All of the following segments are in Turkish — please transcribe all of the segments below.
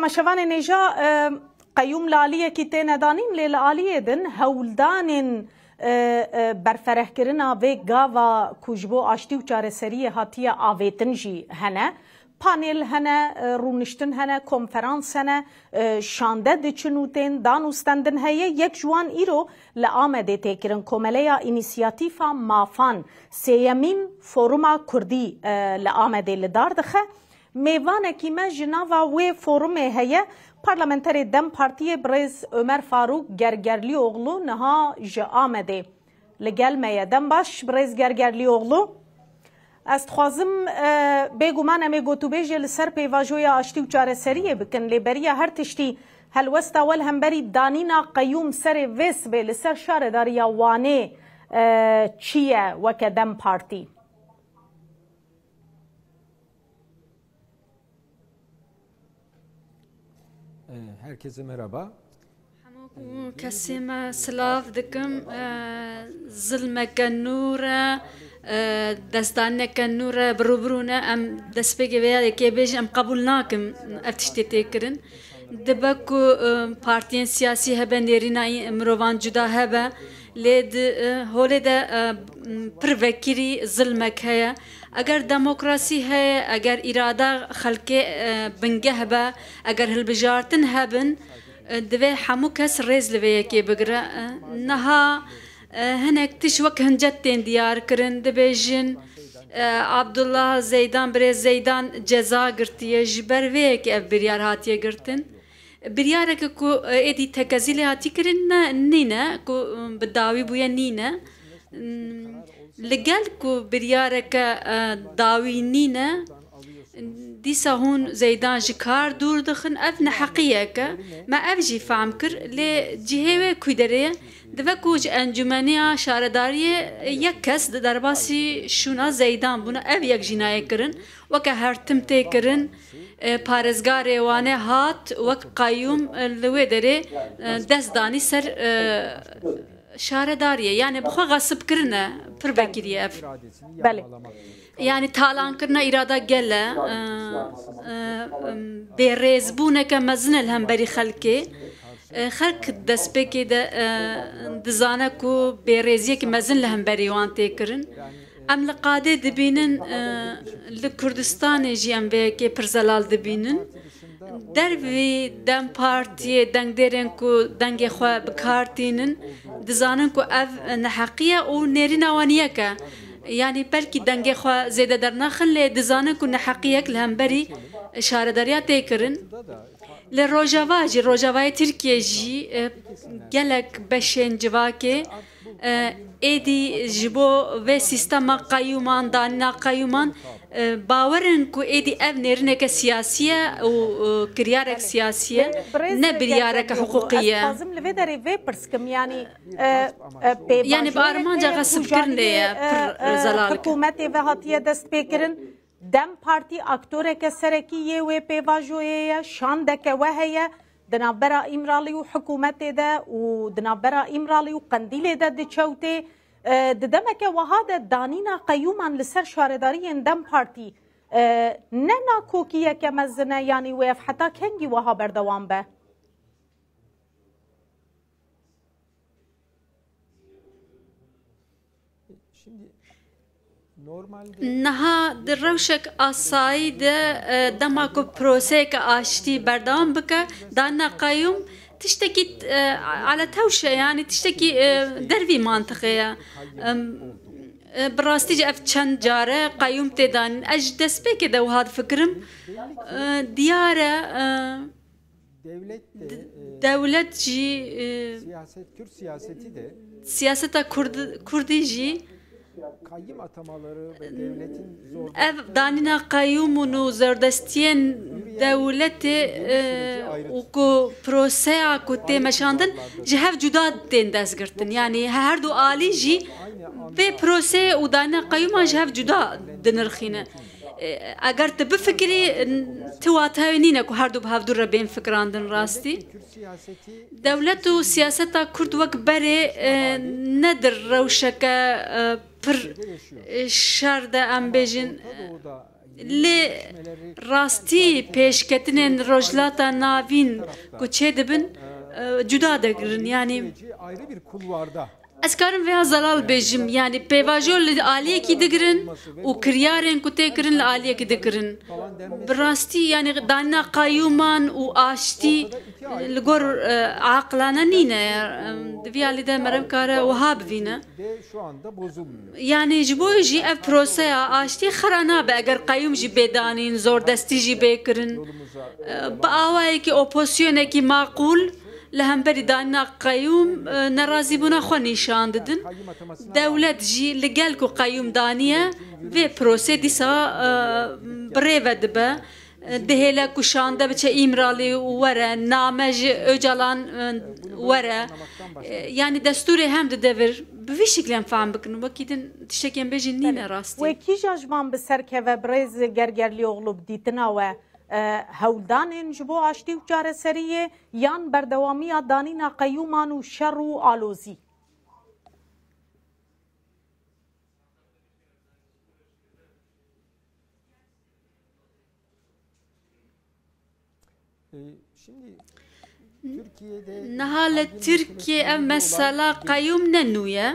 مشوان نجا قیوم لالیه کی تین دانین لیل آلیه دن هولدان برفره کرنا و گاوا کجبو آشتی و چاره سری هاتیه آویتن جی هنه پانل هنه رونشتن هنه کنفرانس هنه شانده دچنوتین دانوستندن هیه یک جوان ایرو لآمده تکرن کوملیا اینیسیاتیفا مافان سیمین فوروما کردی لآمده لداردخه میوانه کی ما جناوا و فوروم هیه پارلمانتری دم پارتی برز عمر فاروق گرگرلی اوغلو نها جا آمده لگل میه دم باش برز گرگرلی اوغلو است خوازم بگو من امی گوتو بیجه لسر پیواجوی آشتی و چاره سریه بکن لیبریه هر تشتی هلوست اول هم بری دانینا قیوم سر ویس به لسر شاره داری وانه چیه وکه دم پارتی Herkese merhaba. Kasima slav dikim zilmeke nura destaneke nura birubruna em destpêkê vê yekê bêjin em qebûl nakim ev tiştê tê kirin dibe ku partiyên siyasî hebe nêrîna mirovan cuda hebe lê di holê de pir vekirî zilmek heye eger demokrasî heye eger îrada xelkê bingeh be eger hilbijartin hebin divê hemû kes rêz li vê yekê bigire niha hinek tiş wek hincet tên diyar kirin dibêjin Abdullah Zeydan birêz Zeydan ceza girtiye ji ber vê yekê ev biryar hatiye girtin biryareke ku êdî tekezîlê hatî kirin nîne ku bi dawî bûye nîne li gel ku biryareke dawî nîne dîsa hûn Zeydan ji kar dûr dixin ev neheqiyeke me ev jî fehm kir lê cihê wê kûderê dibe ku ji encûmeniya şaredariyê yek kes di derbasî şûna Zeydan bûne ev yek jînayê kirin weke hertim tê kirin parêzgarê wan ê hat wek qayyûm li wê derê dest danî ser şaredariyê yani bixwe gasib kirine pir vekirî ev yani talankirina îrada gele bêrêzbûneke mezin li hemberî xelkê xelk destpêkê de dizane ku bêrêziyekî mezin li hemberî wan tê kirin em li qadê dibînin li Kurdistanê jî em vê yekê pir zelal dibînin dervî dem partiyê dengdêrên ku dengê xwe bikartînin dizanin ku ev neheqiye û nêrîna wan yek e yani belkî dengê xwe zêde dernaxin lê dizanin ku neheqiyek li hemberî şaredariya tê kirin li Rojava jî Rojavayê Tirkiye jî gelek beşên civakê êdî ji bo vê sîstema qayyûman danîna qayyûman bawerin ku êdî ev nêrîneke siyasî ye û kiryarek siyasî ye ne biryareke hiqûqî ye yani bi armanca xesibkirinê ye pir zelal hikûmetê ve hatiye dest pêkirin dem partî aktoreke serekî yê wê pêvajoyê ye şandeke we heye di navbera îmralî û hikûmetê de û di navbera îmralî û qendîlê de diçewtê di demeke wiha de danîna qeyyûman li ser şaredariyên dem partî ne nakokiyeke mezin e yanî wê ev heta kengî wiha berdewam be niha di rewşek asayî de dema ku proseyeke aştî berdewam bike danîna qayyûm tiştekî ala tewşe yani tiştekî dervî mantiqê ye bi rastî ev çend care qayyûm tê danîn ez ji destpêkê de wiha difikirim diyar e devlet jî siyaseta Kurdî jî ev danîna qayyûmûn û zerdestiyên dewletê û ku proseya ku tê meşandin ji hev cuda tên destgirtin yani her du alî jî vê proseyê û danîna qayyûman ji hev cuda dinirxîne eger tu bifikirî tu watayê nîne ku her du bi hev du re bên fikrandin rastî dewlet û siyaseta Kurd wek berê nedir rewşeke pir şer de em bêjin لی راستی پیشکتنین رجلاتا ناوین کو چه دبن جدا دگرن یعنی ayrı bir kulvarda از کارم ویا زلال بیجم یعنی پیواجو لعالیه کی دگرن و کریارن کو تکرن لعالیه کی دگرن براستی یعنی دانا قیومان و آشتی لگور عقلانه نینه دویالی ده مرم کاره وهاب وینه de şu anda bozulmuyor. یعنی جبو جی اف پروسه آشتی خرانا به اگر قیوم جی بدانین زور دستی جی بکرن با آوایی که اپوزیونه کی معقول لهم بری دانا قیوم نرازی بونا خو نشان ددن دولت جی لگل کو قیوم دانیه و پروسه دیسا بریو دبه دهلا کشانده بچه ایمرالی وره نامج öcalan وره yani desturi hem de devir bir şekilde faham bakın vakidin tişeken bejin nine rastı. Ve ki jajman bi serkeve brez gergerli oğlu bditina ve hewldanên ji bo aştî û çareseriyê yan berdewamiya danîna qeyûman û şer û alozî. Şimdi Türkiye'de Nihal Türkiye ev mesela kayyum nenuye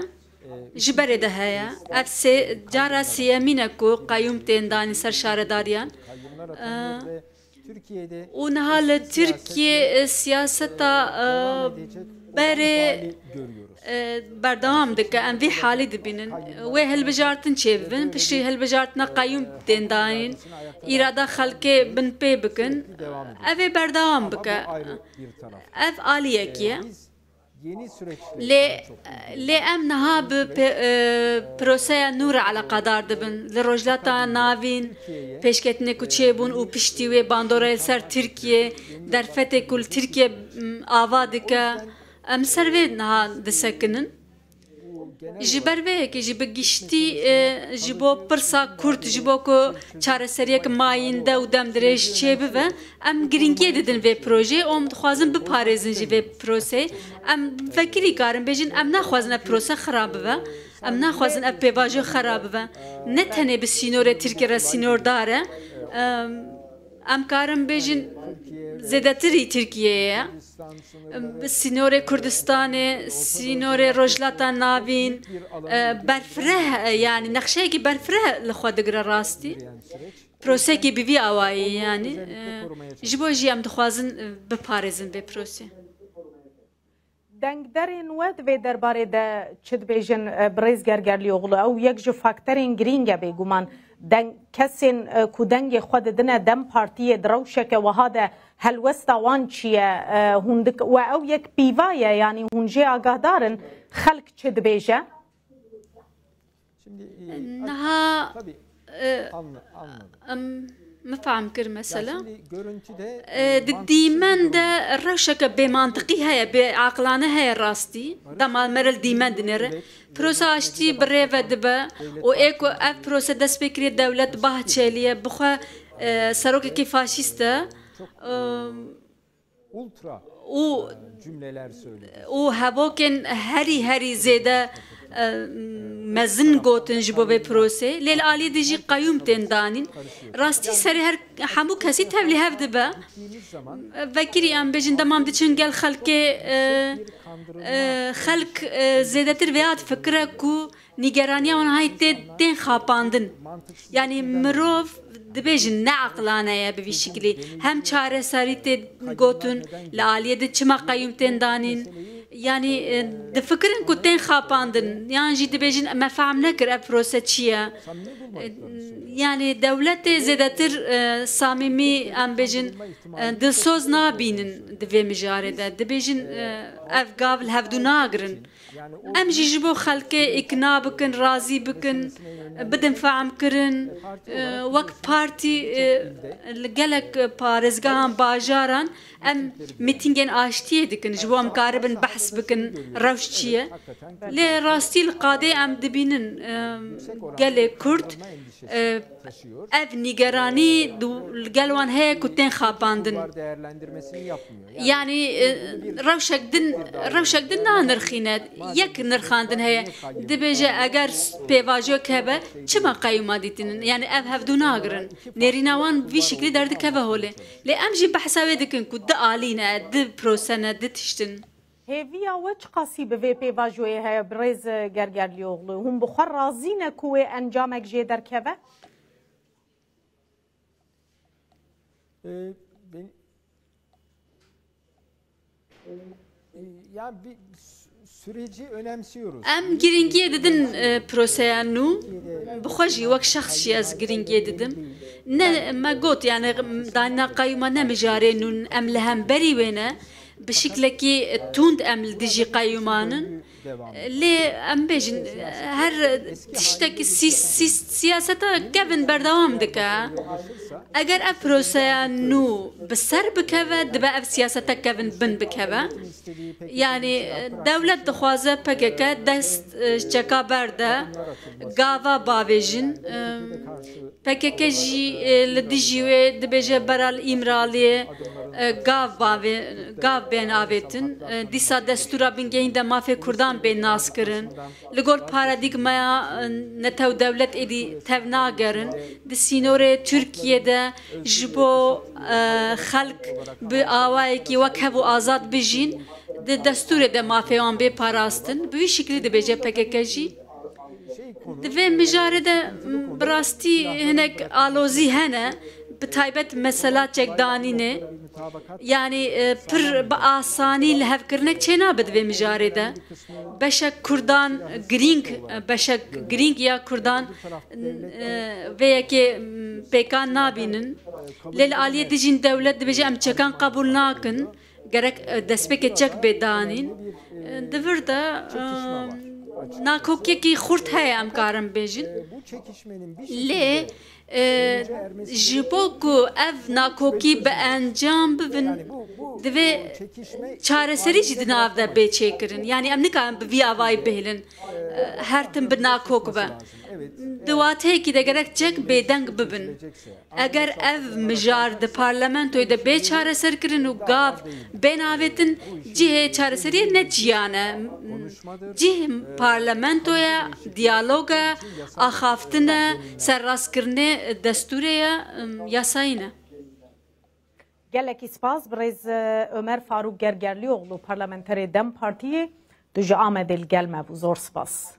jibere de heye ev se cara siyemine ku kayyum tendani ser şaredariyan kayyumlar atanıyor ve Türkiye'de o nihal Türkiye siyaseta bere görüyoruz. بردوام دکه ام وی حالی دبینن و هلبجارتن چیبن پشتی هلبجارتنا قیوم دندانین ایرادا خلقه بن پی بکن اوه بردوام بکه Ayrı bir taraf. اف آلیه کیه Biz yeni süreçleri لی ام نها بپروسه نور على قدار دبن لروجلاتا ناوین پیشکتنه کو چیبون و پشتی و باندوره سر ترکیه در فتح کل ترکیه آوادکه ام سروی نها دسکنن جبروه که جب گشتی جبو پرسا کرد جبو کو چاره سریه که ماینده و دم درش چه به ام گرینگی دادن و پروژه ام خوازن بپارزن جی و پروسه ام فکری کارم بجن ام نخوازن پروسه خراب و ام نخوازن اپ پیواجو خراب و نه تنه به سینور ترکی را سینور داره ام کارم بجن زدتری ترکیه سینور کردستان سینور رجلاتا ناوین برفره یعنی نقشه کی برفره لخوا دگر راستی پروسه کی بیوی آوایی یعنی جبو جیم دخوازن بپارزن به پروسه دنگدرین ود و درباره ده چد بیجن بریز گرگرلی اغلو او یک جو فاکترین گرینگه بگومان دنگ کسین کو دنگ خود دنه دم پارتیه دروشک و هاده هلوستا وان چیه هندک و او یک بیوایه یعنی هنجه آگاه دارن خلق چد بیجه şimdi نها tabii anladım. مفهم كر مثلا Şimdi görüntüde ديمان ده رشك بمنطقي هي بعقلانه هي راستي دما مرل ديمان دنيره پروسه اشتي بريفه دبا و ايكو اف پروسه دس فكري دولت باهچليه بخو سروك كي فاشيسته ultra و cümleler söyledi. و هبوكن هري زياده مزن گوتن جبو به پروسه لیل آلی دیجی قیوم تندانین راستی سری هر همو کسی تبلی هفته با وکری ام بجن دمام دیچن گل خلق زیادتر ویاد فکره کو نیگرانی آنهای تین خاپاندن یعنی مروف دبیجن نه عقلانه یا به شکلی هم چاره سری تین گوتن لالیه دی چما قیوم تندانین yani de fikrin ku ten xapandın yani jî dibêjin me fehm nekir ev prose çi ye yani dewletê zêdetir samîmî em bêjin dilsoz nabînin di vê mijarê de dibêjin ev gav li hevdû nagirin em jî ji bo xelkê îkna bikin razî bikin bidin fehm kirin wek partî li gelek parêzgehan bajaran em mîtîngên aştiyê dikin ji bo em karibin behs بحث بکن روش چیه لی راستی القاده ام دبینن گل کرد ev nigerani gelwan heye ku tên xapandin yani rewşek din nanirxîne yek nirxandin heye dibêje eger pêvajiyek hebe çima qeyûma dîtinin yani ev hevdû nagirin nêrîna wan vî şeklî derdikeve holê lê em jî behsa wê dikin ku di alîne di prosene di tiştin هێڤیا وە چ قەسی بڤێ پێڤاژۆیە هەیە برێز گەرگەرلیۆغڵو هەم بخوا رازینە ku wê encamek jê derkeve yani bir süreci önemsiyoruz. Em giringiye didin proseya nû bixwe jî wek şexs jî ez giringiye didim ne me got yani danîna qeyûma ne mijarê nû em li hemberî wê ne bi şeklekî tund em li dijî qeyûmanin lê em bêjin her tiştekî siyaseta kevin berdewam dike eger ev proseya nû bi ser bikeve dibe ev siyaseta kevin bin bikeve yani devlet dixwaze PKK dest çeka berde gava bavêjin PKK jî li dijî wê dibêje beral îmraliyê gav bên avêtin dîsa destûra bingehîn de mafê Kurdan bên naskirin li gor paradigmaya netew devlet êdî tev nagerin di sînorê Tirkiyeyê ji bo xelk bi awayekî wek hev û azad bijîn di destûrê de mafê wan bê parastin bi wî şeklî dibêje PKK jî divê mijarê de bi rastî hinek alozî hene bi taybet mesela çekdanînê yani pir bi asanî li hevkirinek çê nabe divê mijarê de beşek Kurdan girîng ya Kurdan vê yekê pêkan nabînin lê li aliyê dijîn dewlet dibêje em çekan qebûl nakin gerek destpêkê çek bê danîn di vir de nakokiyekî xurt heye em karin bêjin lê ji bo ku ev nakokî bi encam bibin divê çareserî jî di nav de bê çêkirin yani em nikarin bi vî avayî bihêlin her tim bi nakok be di wateyekî de gerek çek bêdeng bibin eger ev mijar di parlamentoyê de bê çareserkirin û gav bên avêtin cihê çareseriyê ne ciyan e cih parlamentoya diyaloga axaftina serrastkirinê destûrê ye yasayî ne gelekî spas birêz Ömer Faruk Gergerlioğlu parlamenterê Dem Partiyê tu ji Amedê li gel me bû zor spas